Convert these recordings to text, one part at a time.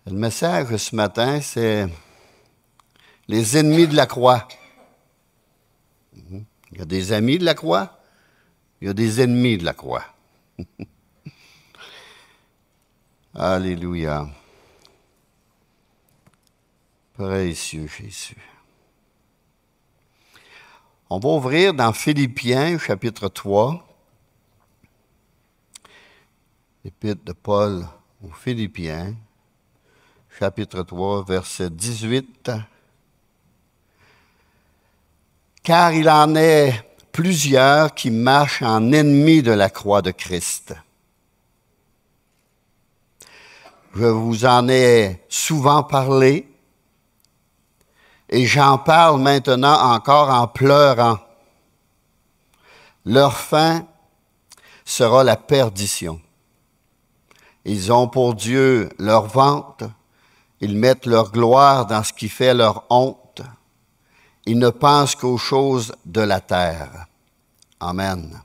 Le message ce matin, c'est les ennemis de la croix. Il y a des amis de la croix, il y a des ennemis de la croix. Alléluia. Précieux Jésus. On va ouvrir dans Philippiens, chapitre 3. L'épître de Paul aux Philippiens, chapitre 3, verset 18. Car il en est plusieurs qui marchent en ennemis de la croix de Christ. Je vous en ai souvent parlé et j'en parle maintenant encore en pleurant. Leur fin sera la perdition. Ils ont pour Dieu leur ventre, ils mettent leur gloire dans ce qui fait leur honte. Ils ne pensent qu'aux choses de la terre. Amen.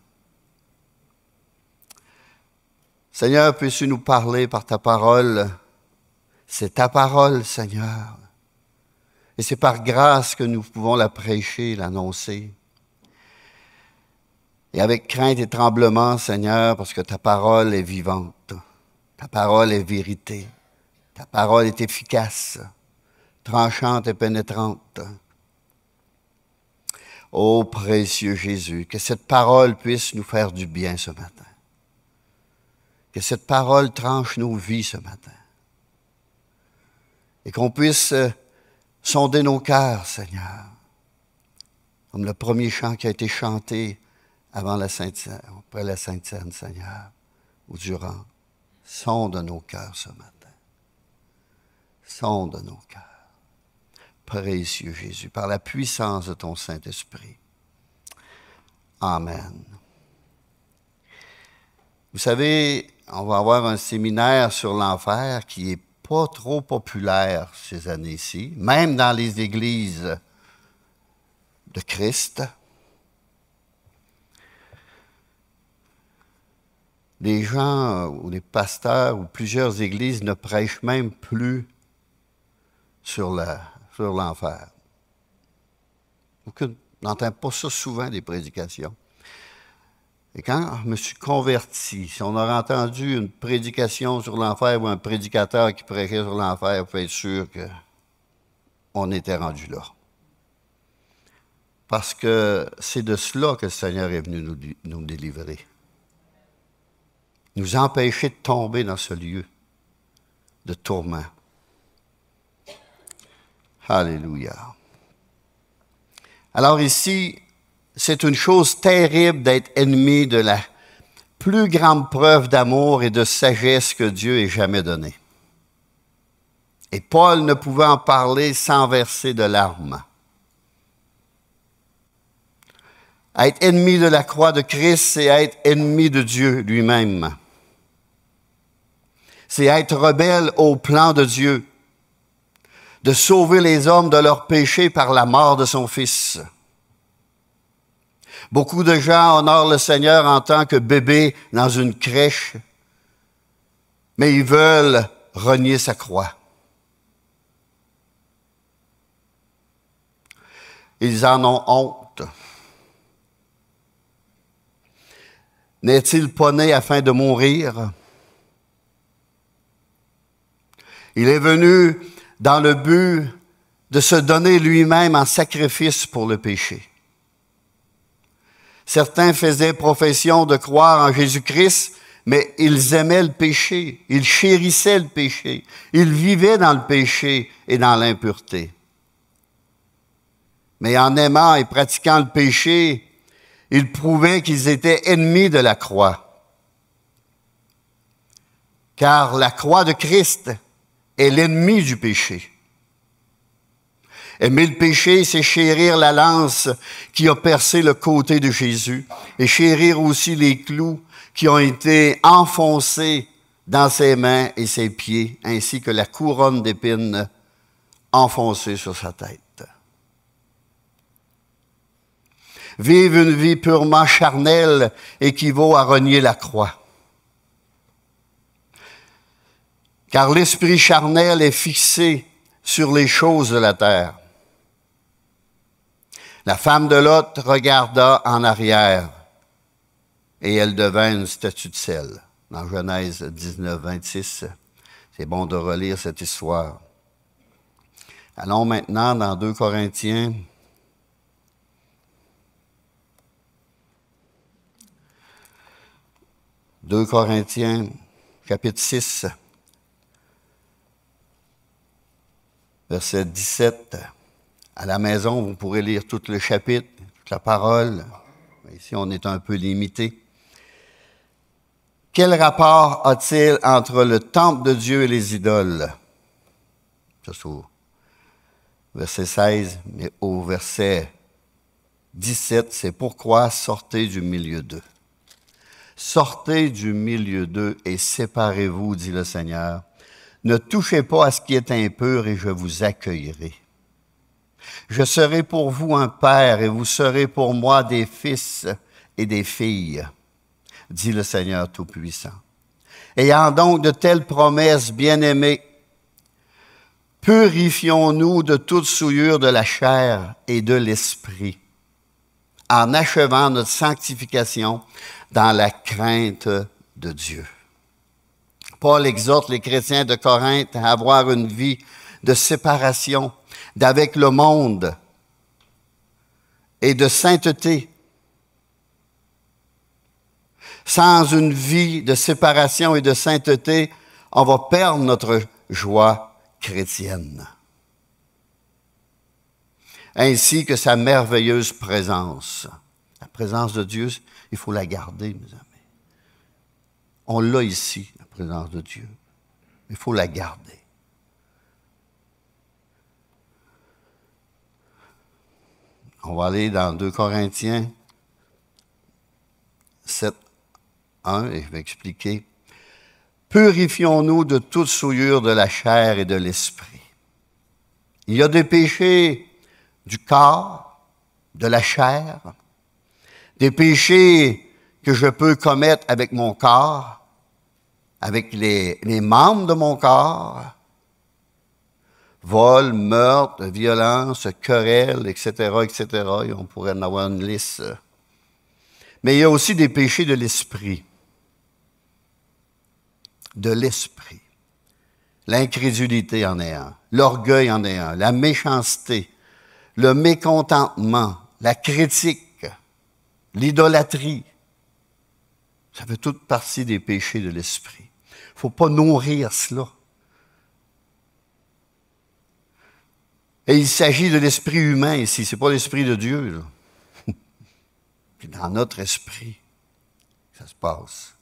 Seigneur, puisses-tu nous parler par ta parole? C'est ta parole, Seigneur. Et c'est par grâce que nous pouvons la prêcher, l'annoncer. Et avec crainte et tremblement, Seigneur, parce que ta parole est vivante. Ta parole est vérité. Ta parole est efficace, tranchante et pénétrante. Ô précieux Jésus, que cette parole puisse nous faire du bien ce matin. Que cette parole tranche nos vies ce matin. Et qu'on puisse sonder nos cœurs, Seigneur. Comme le premier chant qui a été chanté avant la Sainte-Seine, après la Sainte-Seine, Seigneur, ou durant. Sonde nos cœurs ce matin. Sonde nos cœurs. Précieux Jésus, par la puissance de ton Saint-Esprit. Amen. Vous savez, on va avoir un séminaire sur l'enfer qui n'est pas trop populaire ces années-ci, même dans les églises de Christ. Les gens ou les pasteurs ou plusieurs églises ne prêchent même plus sur l'enfer. On n'entend pas ça souvent, des prédications. Et quand je me suis converti, si on aurait entendu une prédication sur l'enfer ou un prédicateur qui prêchait sur l'enfer, vous pouvez être sûr qu'on était rendu là. Parce que c'est de cela que le Seigneur est venu nous délivrer. Nous empêcher de tomber dans ce lieu de tourment. Alléluia. Alors ici, c'est une chose terrible d'être ennemi de la plus grande preuve d'amour et de sagesse que Dieu ait jamais donnée. Et Paul ne pouvait en parler sans verser de larmes. Être ennemi de la croix de Christ, c'est être ennemi de Dieu lui-même. C'est être rebelle au plan de Dieu, de sauver les hommes de leurs péchés par la mort de son Fils. Beaucoup de gens honorent le Seigneur en tant que bébé dans une crèche, mais ils veulent renier sa croix. Ils en ont honte. N'est-il pas né afin de mourir? Il est venu dans le but de se donner lui-même en sacrifice pour le péché. Certains faisaient profession de croire en Jésus-Christ, mais ils aimaient le péché, ils chérissaient le péché, ils vivaient dans le péché et dans l'impureté. Mais en aimant et pratiquant le péché, ils prouvaient qu'ils étaient ennemis de la croix. Car la croix de Christ est l'ennemi du péché. Aimer le péché, c'est chérir la lance qui a percé le côté de Jésus et chérir aussi les clous qui ont été enfoncés dans ses mains et ses pieds, ainsi que la couronne d'épines enfoncée sur sa tête. Vivre une vie purement charnelle équivaut à renier la croix. Car l'esprit charnel est fixé sur les choses de la terre. La femme de Lot regarda en arrière et elle devint une statue de sel. Dans Genèse 19, 26, c'est bon de relire cette histoire. Allons maintenant dans 2 Corinthiens. 2 Corinthiens, chapitre 6, verset 17. À la maison, vous pourrez lire tout le chapitre, toute la parole. Ici, on est un peu limité. Quel rapport a-t-il entre le temple de Dieu et les idoles? Ça, c'est au verset 16, mais au verset 17, c'est pourquoi sortez du milieu d'eux. Sortez du milieu d'eux et séparez-vous, dit le Seigneur. Ne touchez pas à ce qui est impur et je vous accueillerai. Je serai pour vous un père et vous serez pour moi des fils et des filles, dit le Seigneur Tout-Puissant. Ayant donc de telles promesses, bien-aimés, purifions-nous de toute souillure de la chair et de l'esprit, en achevant notre sanctification dans la crainte de Dieu. Paul exhorte les chrétiens de Corinthe à avoir une vie de séparation d'avec le monde et de sainteté. Sans une vie de séparation et de sainteté, on va perdre notre joie chrétienne, ainsi que sa merveilleuse présence. La présence de Dieu, il faut la garder, mes amis. On l'a ici, la présence de Dieu. Il faut la garder. On va aller dans 2 Corinthiens 7, 1, et je vais expliquer. Purifions-nous de toute souillure de la chair et de l'esprit. Il y a des péchés du corps, de la chair, des péchés que je peux commettre avec mon corps, avec les membres de mon corps, vol, meurtre, violence, querelle, etc., etc. Et on pourrait en avoir une liste. Mais il y a aussi des péchés de l'esprit. De l'esprit. L'incrédulité en est un, l'orgueil en est un, la méchanceté, le mécontentement, la critique, l'idolâtrie. Ça fait toute partie des péchés de l'esprit. Il ne faut pas nourrir cela. Et il s'agit de l'esprit humain ici, ce n'est pas l'esprit de Dieu, là. C'est dans notre esprit que ça se passe.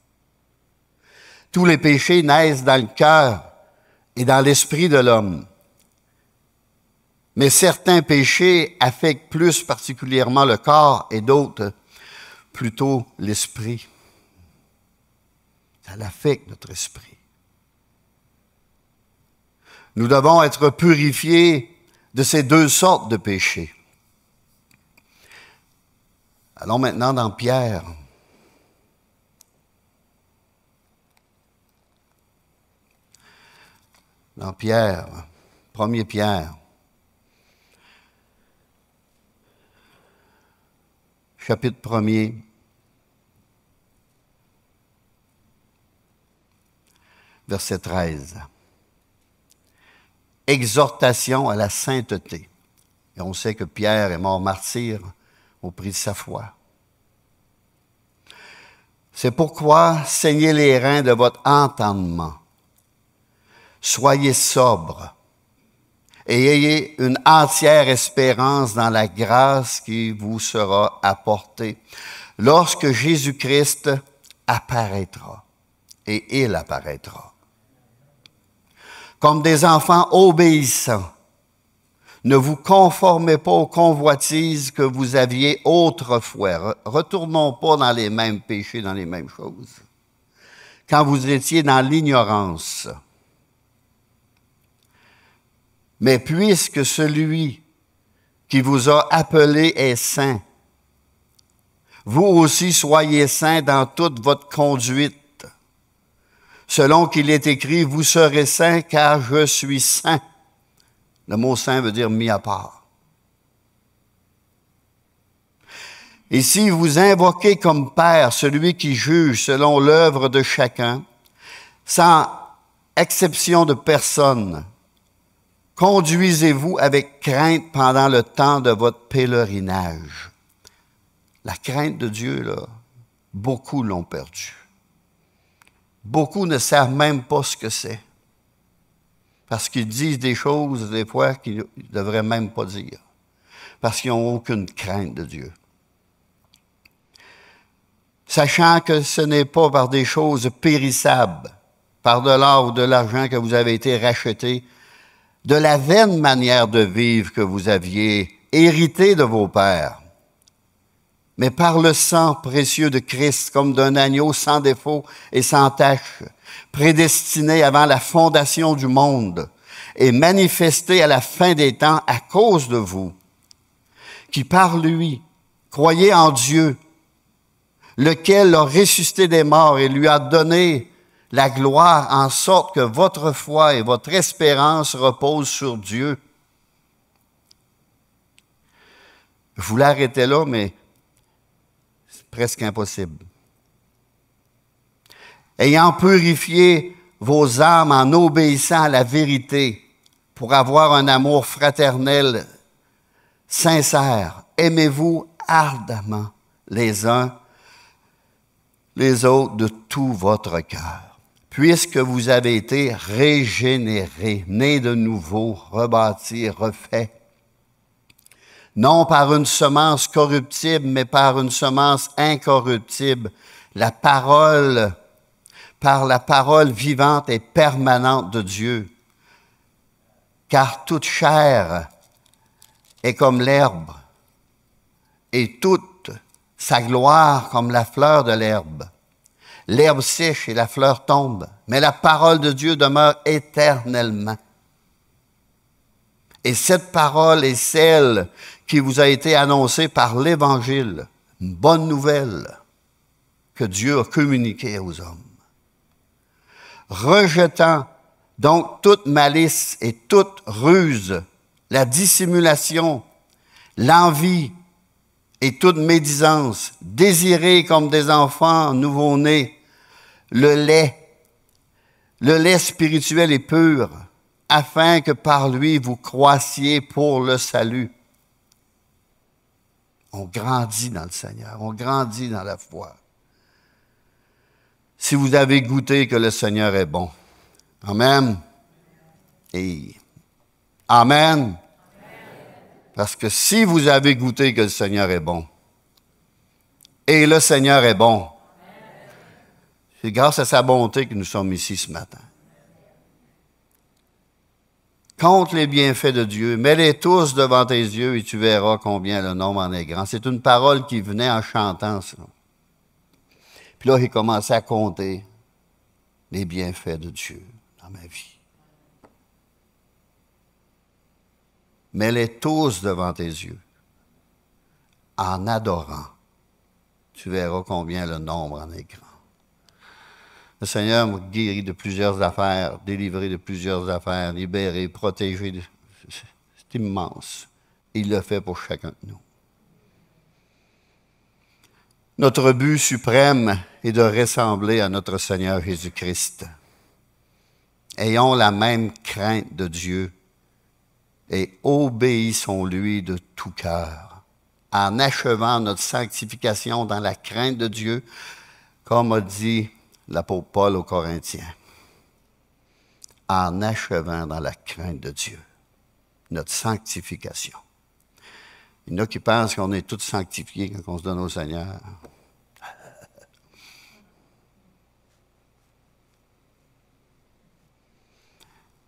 Tous les péchés naissent dans le cœur et dans l'esprit de l'homme. Mais certains péchés affectent plus particulièrement le corps et d'autres plutôt l'esprit. Ça affecte notre esprit. Nous devons être purifiés de ces deux sortes de péchés. Allons maintenant dans Pierre. Dans Pierre, 1er Pierre, chapitre 1er, verset 13. Exhortation à la sainteté. Et on sait que Pierre est mort martyr au prix de sa foi. C'est pourquoi saignez les reins de votre entendement. Soyez sobres et ayez une entière espérance dans la grâce qui vous sera apportée lorsque Jésus-Christ apparaîtra. Et il apparaîtra. Comme des enfants obéissants, ne vous conformez pas aux convoitises que vous aviez autrefois. Retournons pas dans les mêmes péchés, dans les mêmes choses. Quand vous étiez dans l'ignorance. Mais puisque celui qui vous a appelé est saint, vous aussi soyez saints dans toute votre conduite. selon qu'il est écrit, vous serez saints car je suis saint. Le mot saint veut dire mis à part. Et si vous invoquez comme Père celui qui juge selon l'œuvre de chacun, sans exception de personne, conduisez-vous avec crainte pendant le temps de votre pèlerinage. La crainte de Dieu, là, beaucoup l'ont perdue. Beaucoup ne savent même pas ce que c'est. Parce qu'ils disent des choses, des fois, qu'ils ne devraient même pas dire. Parce qu'ils n'ont aucune crainte de Dieu. Sachant que ce n'est pas par des choses périssables, par de l'or ou de l'argent que vous avez été rachetés, de la vaine manière de vivre que vous aviez hérité de vos pères, mais par le sang précieux de Christ, comme d'un agneau sans défaut et sans tache, prédestiné avant la fondation du monde et manifesté à la fin des temps à cause de vous, qui par lui croyez en Dieu, lequel l'a ressuscité des morts et lui a donné la gloire, en sorte que votre foi et votre espérance reposent sur Dieu. Je voulais arrêter là, mais c'est presque impossible. Ayant purifié vos âmes en obéissant à la vérité, pour avoir un amour fraternel sincère, aimez-vous ardemment les uns les autres de tout votre cœur. Puisque vous avez été régénérés, nés de nouveau, rebâtis, refaits, non par une semence corruptible, mais par une semence incorruptible, par la parole vivante et permanente de Dieu. Car toute chair est comme l'herbe, et toute sa gloire comme la fleur de l'herbe. L'herbe sèche et la fleur tombe, mais la parole de Dieu demeure éternellement. Et cette parole est celle qui vous a été annoncée par l'Évangile, une bonne nouvelle que Dieu a communiquée aux hommes. Rejetant donc toute malice et toute ruse, la dissimulation, l'envie et toute médisance, désirez comme des enfants nouveau-nés le lait spirituel et pur, afin que par lui vous croissiez pour le salut. On grandit dans le Seigneur, on grandit dans la foi. Si vous avez goûté que le Seigneur est bon. Amen. Et Amen. Parce que si vous avez goûté que le Seigneur est bon, et le Seigneur est bon, c'est grâce à sa bonté que nous sommes ici ce matin. Compte les bienfaits de Dieu, mets-les tous devant tes yeux et tu verras combien le nombre en est grand. C'est une parole qui venait en chantant ça. Puis là, il commençait à compter les bienfaits de Dieu dans ma vie. Mets-les tous devant tes yeux, en adorant. Tu verras combien le nombre en est grand. Le Seigneur m'a guéri de plusieurs affaires, délivré de plusieurs affaires, libéré, protégé. C'est immense. Il le fait pour chacun de nous. Notre but suprême est de ressembler à notre Seigneur Jésus-Christ. Ayons la même crainte de Dieu et obéissons-lui de tout cœur, en achevant notre sanctification dans la crainte de Dieu, comme a dit l'apôtre Paul aux Corinthiens, en achevant dans la crainte de Dieu, notre sanctification. Il y en a qui pensent qu'on est tous sanctifiés quand on se donne au Seigneur.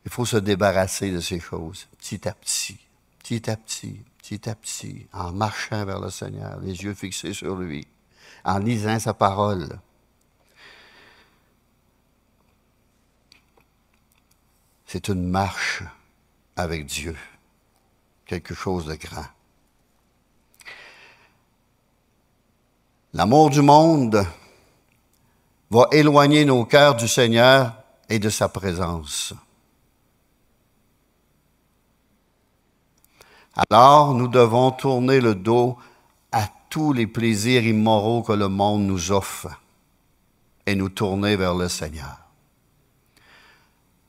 Il faut se débarrasser de ces choses, petit à petit, petit à petit, petit à petit, en marchant vers le Seigneur, les yeux fixés sur lui, en lisant sa parole. C'est une marche avec Dieu, quelque chose de grand. L'amour du monde va éloigner nos cœurs du Seigneur et de sa présence. Alors, nous devons tourner le dos à tous les plaisirs immoraux que le monde nous offre et nous tourner vers le Seigneur.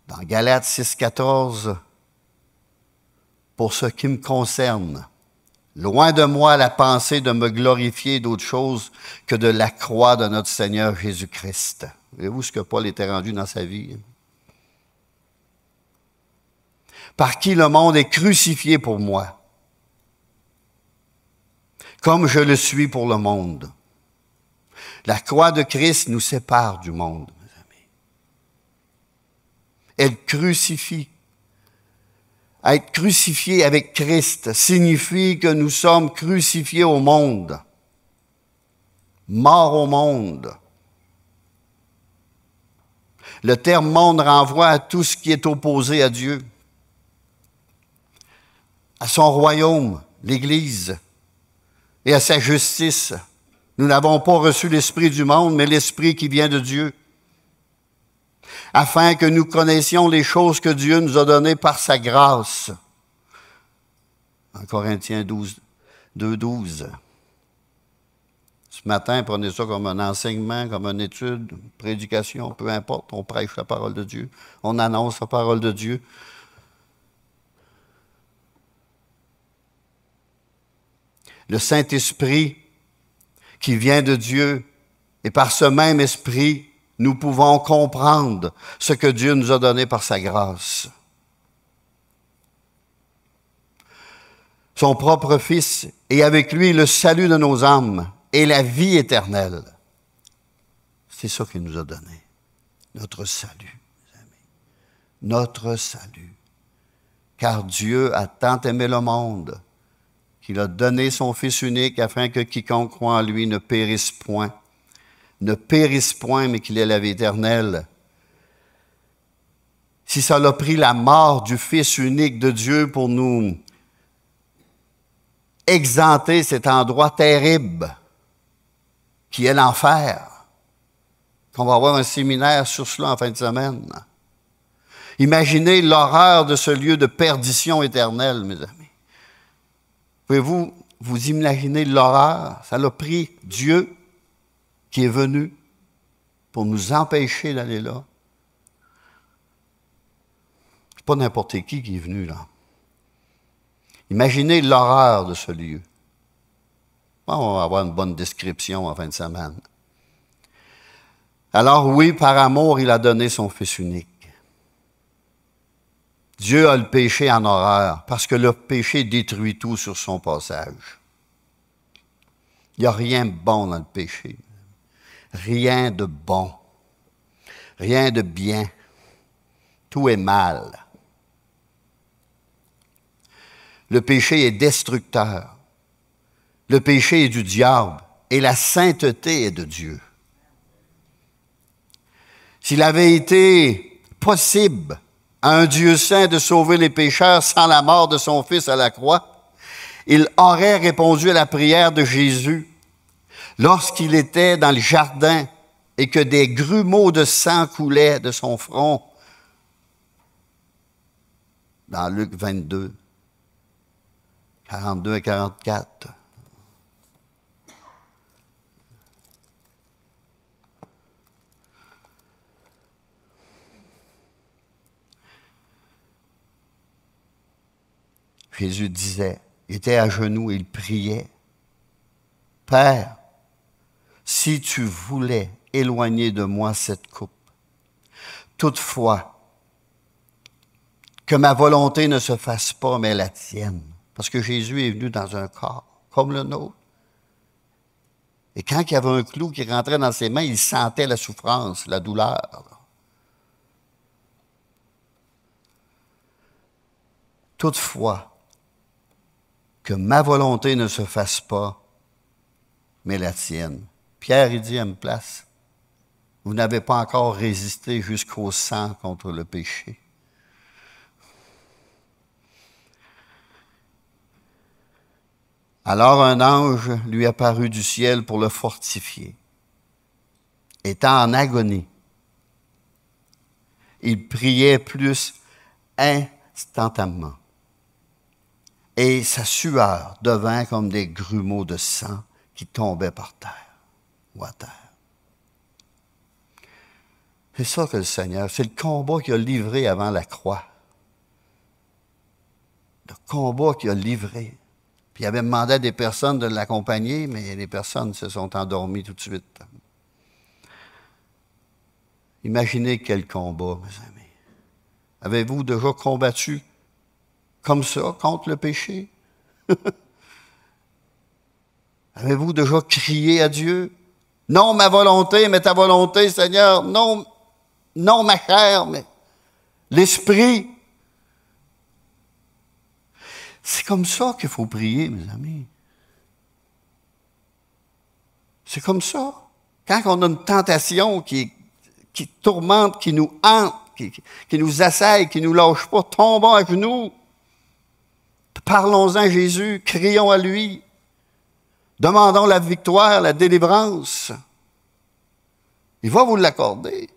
Dans Galates 6,14, pour ce qui me concerne, loin de moi la pensée de me glorifier d'autre chose que de la croix de notre Seigneur Jésus-Christ. Voyez-vous ce que Paul était rendu dans sa vie? Par qui le monde est crucifié pour moi, comme je le suis pour le monde. La croix de Christ nous sépare du monde, mes amis. Elle crucifie. Être crucifié avec Christ signifie que nous sommes crucifiés au monde, morts au monde. Le terme monde renvoie à tout ce qui est opposé à Dieu, à son royaume, l'Église, et à sa justice. Nous n'avons pas reçu l'esprit du monde, mais l'esprit qui vient de Dieu, afin que nous connaissions les choses que Dieu nous a données par sa grâce. En Corinthiens 2,12. Ce matin, prenez ça comme un enseignement, comme une étude, une prédication, peu importe. On prêche la parole de Dieu, on annonce la parole de Dieu. Le Saint-Esprit qui vient de Dieu, et par ce même esprit, nous pouvons comprendre ce que Dieu nous a donné par sa grâce. Son propre Fils, et avec lui le salut de nos âmes et la vie éternelle. C'est ça qu'il nous a donné, notre salut, mes amis. Notre salut. Car Dieu a tant aimé le monde qu'il a donné son Fils unique afin que quiconque croit en lui ne périsse point, mais qu'il ait la vie éternelle. Si ça a pris la mort du Fils unique de Dieu pour nous exempter cet endroit terrible qui est l'enfer, qu'on va avoir un séminaire sur cela en fin de semaine. Imaginez l'horreur de ce lieu de perdition éternelle, mes amis. Pouvez-vous vous imaginer l'horreur? Ça a pris Dieu qui est venu pour nous empêcher d'aller là. C'est pas n'importe qui est venu là. Imaginez l'horreur de ce lieu. Bon, on va avoir une bonne description en fin de semaine. Alors oui, par amour, il a donné son Fils unique. Dieu a le péché en horreur, parce que le péché détruit tout sur son passage. Il n'y a rien de bon dans le péché. Rien de bon. Rien de bien. Tout est mal. Le péché est destructeur. Le péché est du diable et la sainteté est de Dieu. S'il avait été possible à un Dieu saint de sauver les pécheurs sans la mort de son Fils à la croix, il aurait répondu à la prière de Jésus lorsqu'il était dans le jardin et que des grumeaux de sang coulaient de son front. Dans Luc 22, 42 et 44. Jésus disait, il était à genoux et il priait, « Père, si tu voulais éloigner de moi cette coupe, toutefois, que ma volonté ne se fasse pas, mais la tienne. » Parce que Jésus est venu dans un corps, comme le nôtre. Et quand il y avait un clou qui rentrait dans ses mains, il sentait la souffrance, la douleur. Toutefois, que ma volonté ne se fasse pas, mais la tienne. Pierre, il dit à une place, vous n'avez pas encore résisté jusqu'au sang contre le péché. Alors un ange lui apparut du ciel pour le fortifier. étant en agonie, il priait plus instantanément. Et sa sueur devint comme des grumeaux de sang qui tombaient par terre ou à terre. C'est ça que le Seigneur, c'est le combat qu'il a livré avant la croix. Le combat qu'il a livré. Puis il avait demandé à des personnes de l'accompagner, mais les personnes se sont endormies tout de suite. Imaginez quel combat, mes amis. Avez-vous déjà combattu comme ça contre le péché? Avez-vous déjà crié à Dieu? Non, ma volonté, mais ta volonté, Seigneur. Non, non, ma chair, mais l'esprit. C'est comme ça qu'il faut prier, mes amis. C'est comme ça. Quand on a une tentation qui tourmente, qui nous hante, qui nous assaille, qui ne nous lâche pas, tombons à genoux. Parlons-en à Jésus, crions à lui. Demandons la victoire, la délivrance. Il va vous l'accorder.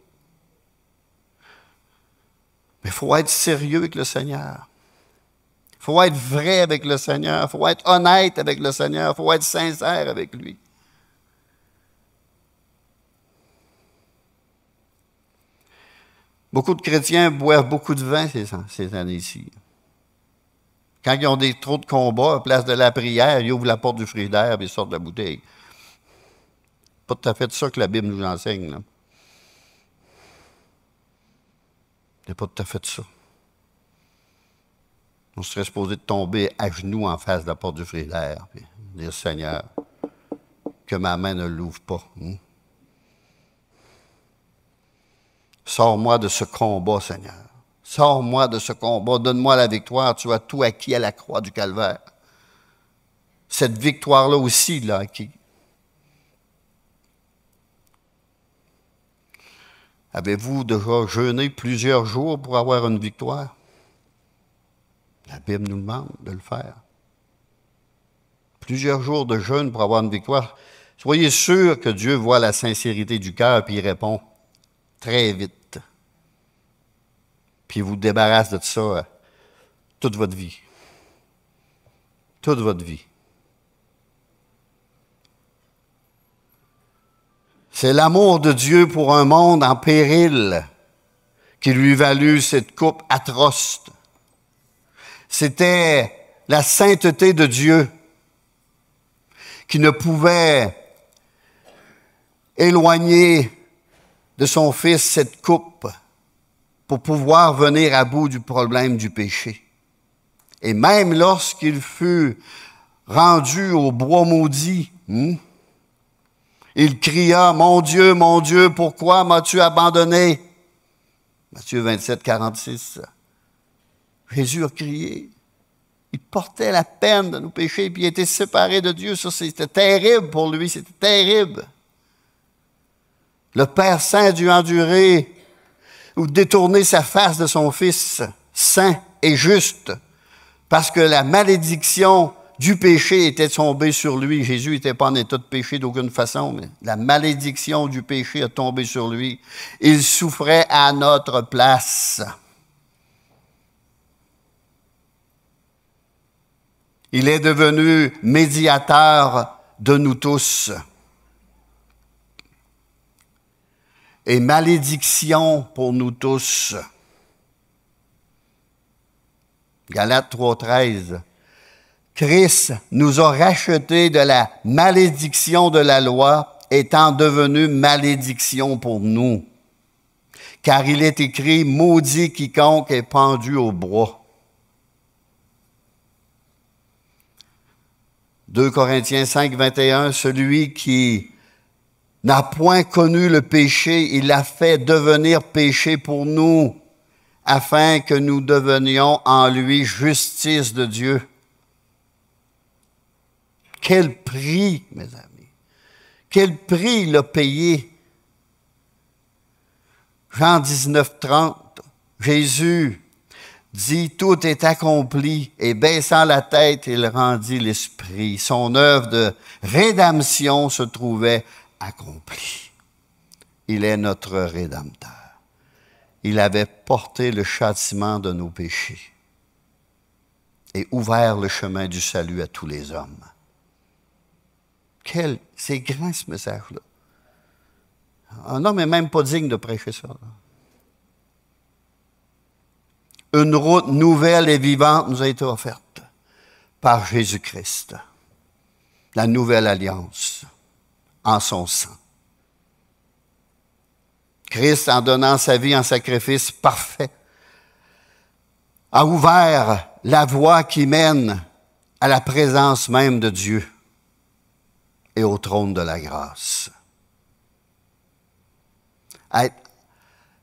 Mais il faut être sérieux avec le Seigneur. Il faut être vrai avec le Seigneur. Il faut être honnête avec le Seigneur. Il faut être sincère avec lui. Beaucoup de chrétiens boivent beaucoup de vin ces années-ci. Quand ils ont trop de combats, à place de la prière, ils ouvrent la porte du frigidaire et ils sortent de la bouteille. Pas tout à fait ça que la Bible nous enseigne, là. C'est pas tout à fait ça. On serait supposé de tomber à genoux en face de la porte du frigidaire et dire, Seigneur, que ma main ne l'ouvre pas. Sors-moi de ce combat, Seigneur. Sors-moi de ce combat. Donne-moi la victoire. Tu as tout acquis à la croix du Calvaire. Cette victoire-là aussi, il l'a acquis. Avez-vous déjà jeûné plusieurs jours pour avoir une victoire? La Bible nous demande de le faire. Plusieurs jours de jeûne pour avoir une victoire. Soyez sûr que Dieu voit la sincérité du cœur et il répond très vite. Puis il vous débarrasse de ça toute votre vie. Toute votre vie. C'est l'amour de Dieu pour un monde en péril qui lui valut cette coupe atroce. C'était la sainteté de Dieu qui ne pouvait éloigner de son Fils cette coupe pour pouvoir venir à bout du problème du péché. Et même lorsqu'il fut rendu au bois maudit, il cria, mon Dieu, pourquoi m'as-tu abandonné? Matthieu 27, 46. Jésus a crié. Il portait la peine de nos péchés, puis il était séparé de Dieu. Ça, c'était terrible pour lui, c'était terrible. Le Père Saint a dû endurer ou détourner sa face de son Fils saint et juste, parce que la malédiction du péché était tombée sur lui. Jésus n'était pas en état de péché d'aucune façon, mais la malédiction du péché a tombé sur lui. Il souffrait à notre place. Il est devenu médiateur de nous tous. Et malédiction pour nous tous. Galates 3,13. Christ nous a rachetés de la malédiction de la loi, étant devenu malédiction pour nous. Car il est écrit, maudit quiconque est pendu au bois. 2 Corinthiens 5, 21, celui qui n'a point connu le péché, il l'a fait devenir péché pour nous, afin que nous devenions en lui justice de Dieu. Quel prix, mes amis! Quel prix il a payé! Jean 19, 30, Jésus dit, tout est accompli, et baissant la tête, il rendit l'esprit. Son œuvre de rédemption se trouvait accomplie. Il est notre Rédempteur. Il avait porté le châtiment de nos péchés et ouvert le chemin du salut à tous les hommes. C'est grand ce message-là. Un homme n'est même pas digne de prêcher ça. Une route nouvelle et vivante nous a été offerte par Jésus-Christ. La nouvelle alliance en son sang. Christ, en donnant sa vie en sacrifice parfait, a ouvert la voie qui mène à la présence même de Dieu et au trône de la grâce. Être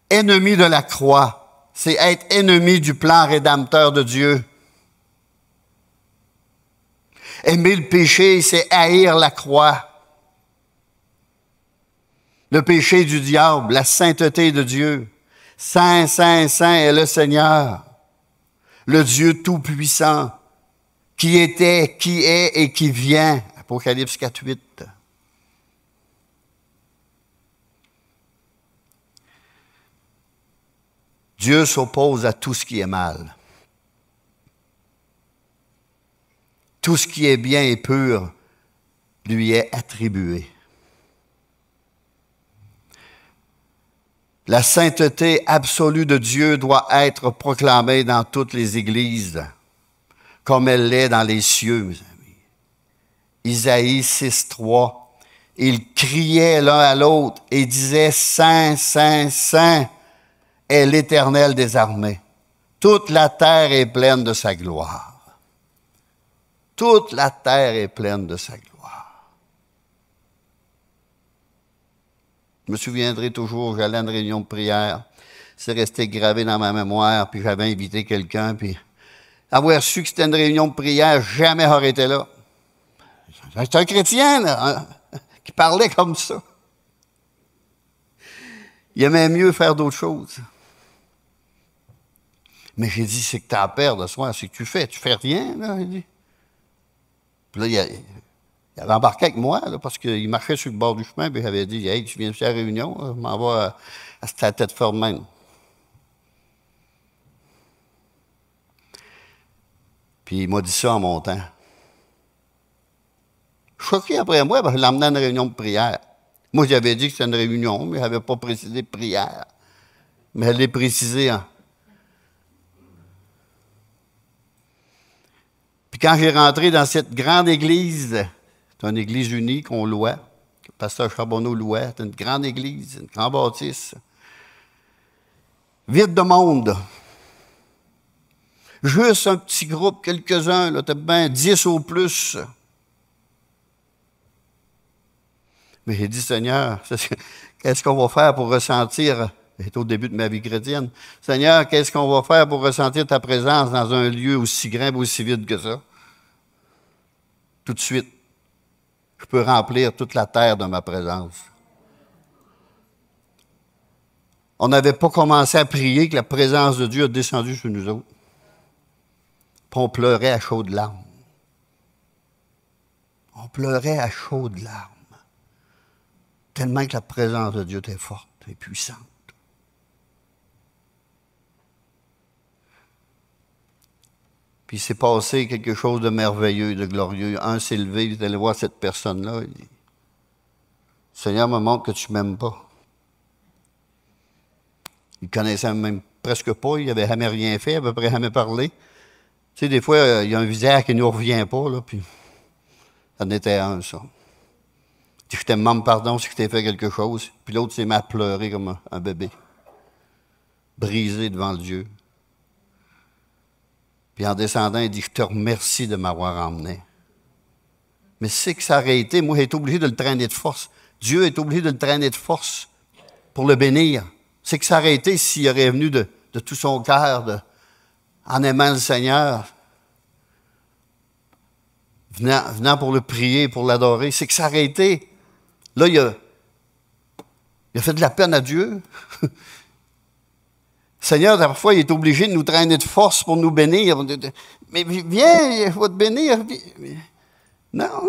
ennemi de la croix, c'est être ennemi du plan rédempteur de Dieu. Aimer le péché, c'est haïr la croix. Le péché du diable, la sainteté de Dieu. Saint, saint, saint est le Seigneur, le Dieu tout-puissant, qui était, qui est et qui vient. Apocalypse 4:8. Dieu s'oppose à tout ce qui est mal. Tout ce qui est bien et pur lui est attribué. La sainteté absolue de Dieu doit être proclamée dans toutes les églises, comme elle l'est dans les cieux, mes amis. Isaïe 6:3, ils criaient l'un à l'autre et disaient « Saint, Saint, Saint est l'Éternel des armées. Toute la terre est pleine de sa gloire. » Toute la terre est pleine de sa gloire. Je me souviendrai toujours, j'allais à une réunion de prière, c'est resté gravé dans ma mémoire, puis j'avais invité quelqu'un, puis avoir su que c'était une réunion de prière, jamais j'aurais été là. C'est un chrétien, là, qui parlait comme ça. Il aimait mieux faire d'autres choses. Mais j'ai dit, c'est que tu as peur de soi, c'est que tu fais rien, là, il dit. Puis là, il avait embarqué avec moi, là, parce qu'il marchait sur le bord du chemin, puis il avait dit, « Hey, tu viens faire la réunion, je m'en vais à la tête forte même. » Puis il m'a dit ça en montant. Choqué après moi, parce que je l'emmenais à une réunion de prière. Moi, j'avais dit que c'était une réunion, mais je n'avais pas précisé prière. Mais elle l'est précisé. Hein. Puis quand j'ai rentré dans cette grande église, c'est une église unie qu'on louait, le pasteur Charbonneau louait, c'est une grande église, une grande bâtisse, vide de monde. Juste un petit groupe, quelques-uns, là, peut-être bien 10 au plus. Mais j'ai dit, Seigneur, qu'est-ce qu'on va faire pour ressentir, c'est au début de ma vie chrétienne, Seigneur, qu'est-ce qu'on va faire pour ressentir ta présence dans un lieu aussi grand et aussi vide que ça? Tout de suite, je peux remplir toute la terre de ma présence. On n'avait pas commencé à prier que la présence de Dieu a descendu sur nous autres. Puis on pleurait à chaudes larmes. On pleurait à chaudes larmes. Tellement que la présence de Dieu était forte et puissante. Puis il s'est passé quelque chose de merveilleux, de glorieux. Un s'est levé, il est allé voir cette personne-là. Il dit, « Seigneur me montre que tu ne m'aimes pas. » Il ne connaissait même presque pas, il n'avait jamais rien fait, à peu près jamais parlé. Tu sais, des fois, il y a un visage qui ne nous revient pas, là, puis ça en était un, ça. Je te demande pardon si je t'ai fait quelque chose. Puis l'autre s'est mis à pleurer comme un bébé, brisé devant le Dieu. Puis en descendant, il dit, je te remercie de m'avoir emmené. Mais c'est que ça aurait été, moi, j'ai été obligé de le traîner de force. Dieu est obligé de le traîner de force pour le bénir. C'est que ça aurait été s'il aurait venu de tout son cœur, en aimant le Seigneur, venant pour le prier, pour l'adorer. C'est que ça aurait été. Là, il a fait de la peine à Dieu. Le Seigneur, parfois, il est obligé de nous traîner de force pour nous bénir. Mais viens, je vais te bénir. Non.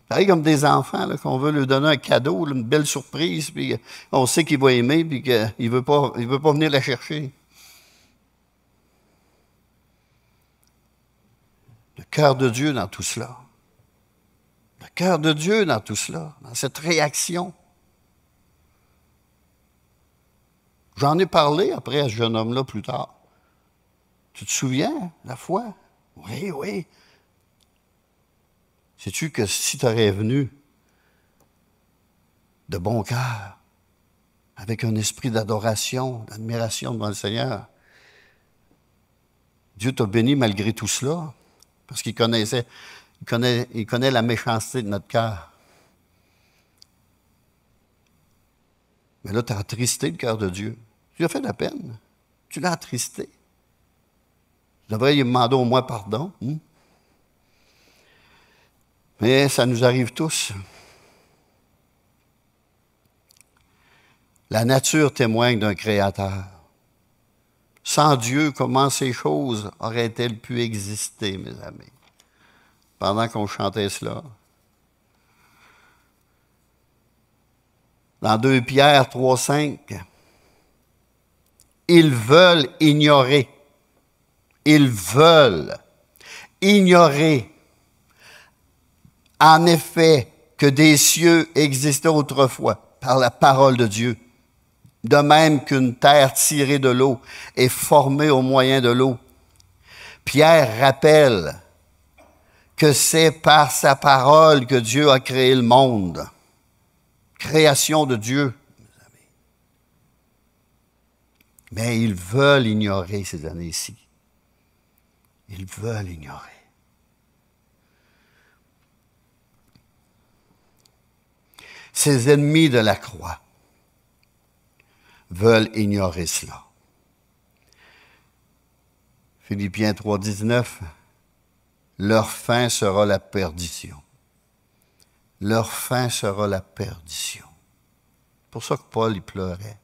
Pareil comme des enfants, là, qu'on veut lui donner un cadeau, là, une belle surprise, puis on sait qu'il va aimer, puis qu'il ne veut pas venir la chercher. Le cœur de Dieu dans tout cela. Le cœur de Dieu dans tout cela, dans cette réaction. J'en ai parlé après à ce jeune homme-là plus tard. Tu te souviens, la fois? Oui, oui. Sais-tu que si tu aurais venu de bon cœur, avec un esprit d'adoration, d'admiration devant le Seigneur, Dieu t'a béni malgré tout cela, parce qu'il connaît la méchanceté de notre cœur. Mais là, tu as attristé le cœur de Dieu. Tu lui as fait de la peine. Tu l'as attristé. Tu devrais lui demander au moins pardon. Mais ça nous arrive tous. La nature témoigne d'un créateur. Sans Dieu, comment ces choses auraient-elles pu exister, mes amis? Pendant qu'on chantait cela. Dans 2 Pierre 3,5, ils veulent ignorer. Ils veulent ignorer. En effet, que des cieux existaient autrefois par la parole de Dieu, de même qu'une terre tirée de l'eau est formée au moyen de l'eau. Pierre rappelle que c'est par sa parole que Dieu a créé le monde. Création de Dieu. Mais ils veulent ignorer ces années-ci. Ils veulent ignorer. Ces ennemis de la croix veulent ignorer cela. Philippiens 3,19, leur fin sera la perdition. Leur fin sera la perdition. C'est pour ça que Paul, il pleurait.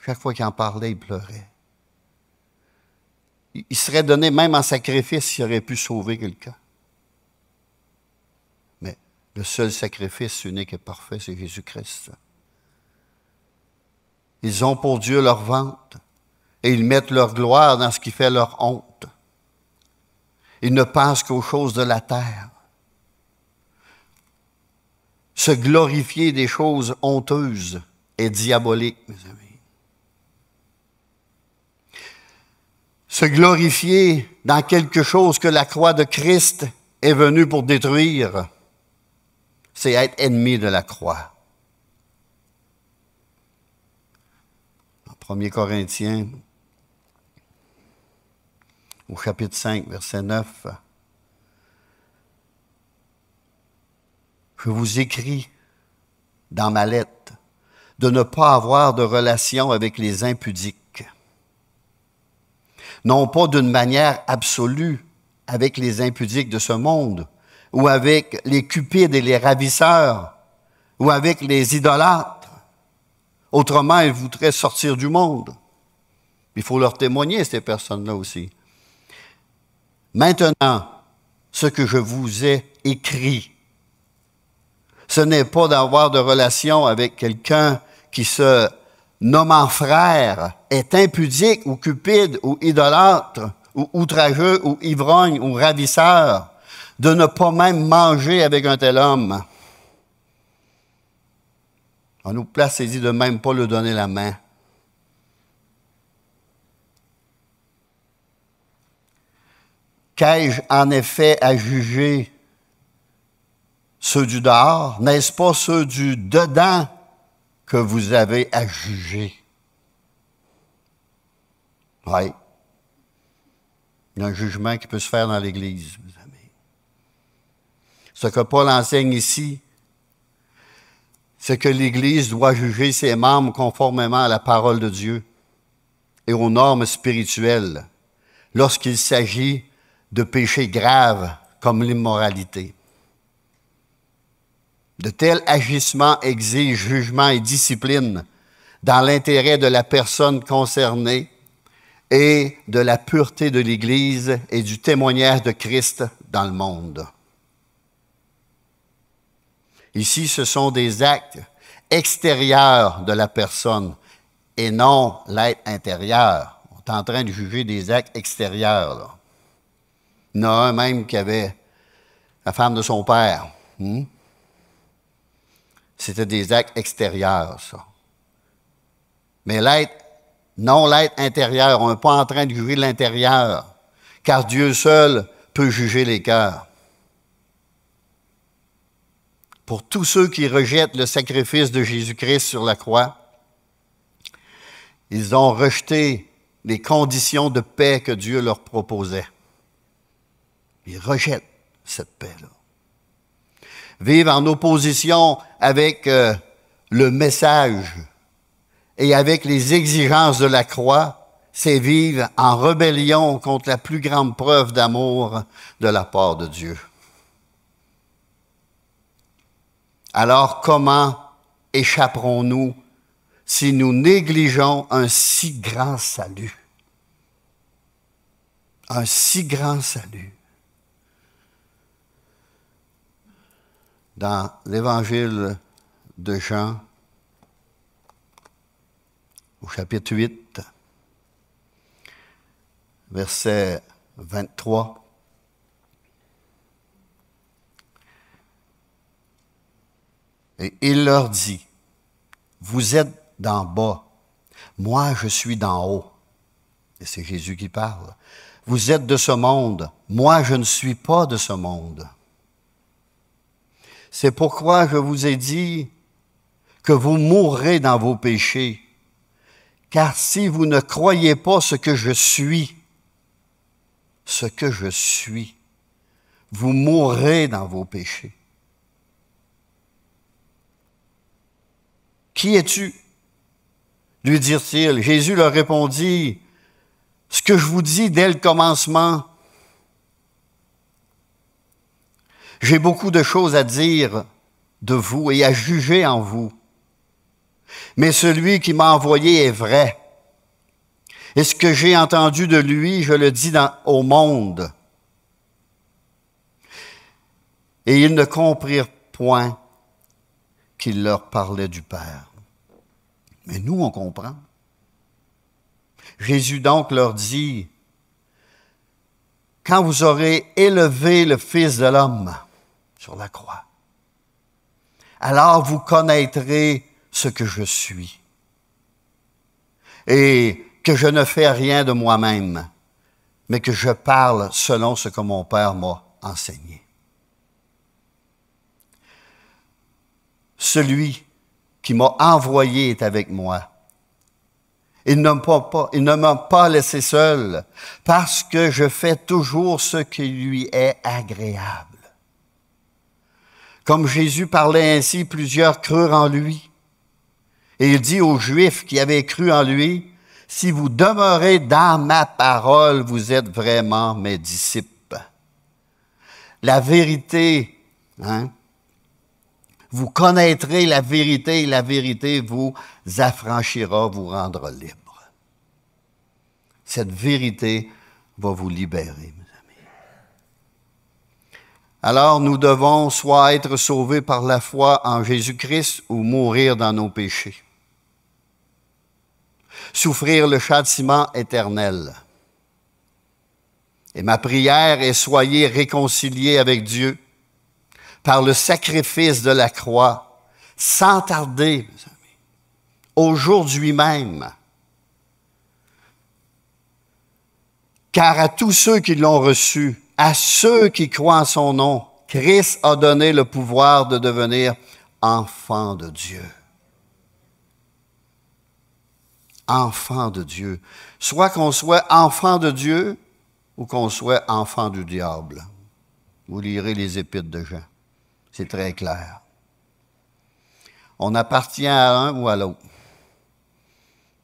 Chaque fois qu'il en parlait, il pleurait. Il serait donné même en sacrifice s'il aurait pu sauver quelqu'un. Mais le seul sacrifice unique et parfait, c'est Jésus-Christ. Ils ont pour Dieu leur vente et ils mettent leur gloire dans ce qui fait leur honte. Ils ne pensent qu'aux choses de la terre. Se glorifier des choses honteuses est diabolique, mes amis. Se glorifier dans quelque chose que la croix de Christ est venue pour détruire, c'est être ennemi de la croix. En 1 Corinthiens, au chapitre 5, verset 9, je vous écris dans ma lettre de ne pas avoir de relation avec les impudiques. Non pas d'une manière absolue avec les impudiques de ce monde, ou avec les cupides et les ravisseurs, ou avec les idolâtres. Autrement, ils voudraient sortir du monde. Il faut leur témoigner, ces personnes-là aussi. Maintenant, ce que je vous ai écrit, ce n'est pas d'avoir de relation avec quelqu'un qui se nommant frère est impudique ou cupide ou idolâtre ou outrageux ou ivrogne ou ravisseur, de ne pas même manger avec un tel homme. On nous place et dit de même pas lui donner la main. Qu'ai-je en effet à juger ceux du dehors? N'est-ce pas ceux du dedans que vous avez à juger? Oui. Il y a un jugement qui peut se faire dans l'Église, mes amis. Ce que Paul enseigne ici, c'est que l'Église doit juger ses membres conformément à la parole de Dieu et aux normes spirituelles lorsqu'il s'agit de péchés graves comme l'immoralité. De tels agissements exigent jugement et discipline dans l'intérêt de la personne concernée et de la pureté de l'Église et du témoignage de Christ dans le monde. Ici, ce sont des actes extérieurs de la personne et non l'être intérieur. On est en train de juger des actes extérieurs, là. Il y en a un même qui avait la femme de son père. C'était des actes extérieurs, ça. Mais l'être, non l'être intérieur, on n'est pas en train de juger l'intérieur, car Dieu seul peut juger les cœurs. Pour tous ceux qui rejettent le sacrifice de Jésus-Christ sur la croix, ils ont rejeté les conditions de paix que Dieu leur proposait. Ils rejettent cette paix-là. Vivre en opposition avec le message et avec les exigences de la croix, c'est vivre en rébellion contre la plus grande preuve d'amour de la part de Dieu. Alors comment échapperons-nous si nous négligeons un si grand salut? Un si grand salut. Dans l'Évangile de Jean, au chapitre 8, verset 23, et il leur dit, « Vous êtes d'en bas, moi je suis d'en haut. » Et c'est Jésus qui parle. « Vous êtes de ce monde, moi je ne suis pas de ce monde. » C'est pourquoi je vous ai dit que vous mourrez dans vos péchés, car si vous ne croyez pas ce que je suis, vous mourrez dans vos péchés. Qui es-tu? Lui dirent-ils. Jésus leur répondit, ce que je vous dis dès le commencement. J'ai beaucoup de choses à dire de vous et à juger en vous. Mais celui qui m'a envoyé est vrai. Et ce que j'ai entendu de lui, je le dis au monde. Et ils ne comprirent point qu'il leur parlait du Père. Mais nous, on comprend. Jésus donc leur dit, quand vous aurez élevé le Fils de l'homme sur la croix, alors vous connaîtrez ce que je suis et que je ne fais rien de moi-même, mais que je parle selon ce que mon Père m'a enseigné. Celui qui m'a envoyé est avec moi. Il ne m'a pas laissé seul, parce que je fais toujours ce qui lui est agréable. Comme Jésus parlait ainsi, plusieurs crurent en lui. Et il dit aux Juifs qui avaient cru en lui, « Si vous demeurez dans ma parole, vous êtes vraiment mes disciples. » La vérité, vous connaîtrez la vérité et la vérité vous affranchira, vous rendra libre. Cette vérité va vous libérer, mes amis. Alors nous devons soit être sauvés par la foi en Jésus-Christ ou mourir dans nos péchés. Souffrir le châtiment éternel. Et ma prière est soyez réconciliés avec Dieu par le sacrifice de la croix, sans tarder, mes amis, aujourd'hui même. Car à tous ceux qui l'ont reçu, à ceux qui croient en son nom, Christ a donné le pouvoir de devenir enfants de Dieu. Enfants de Dieu. Soit qu'on soit enfant de Dieu ou qu'on soit enfant du diable. Vous lirez les épîtres de Jean. C'est très clair. On appartient à un ou à l'autre.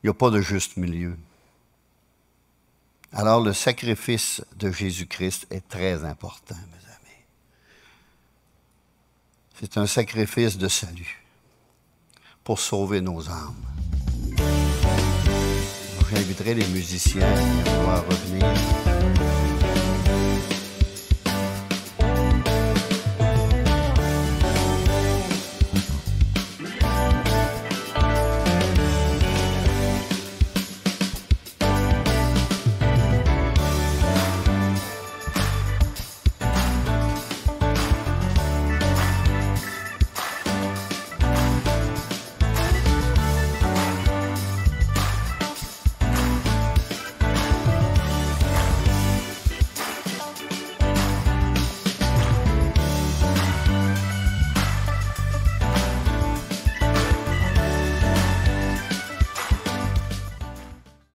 Il n'y a pas de juste milieu. Alors, le sacrifice de Jésus-Christ est très important, mes amis. C'est un sacrifice de salut pour sauver nos âmes. J'inviterai les musiciens à pouvoir revenir.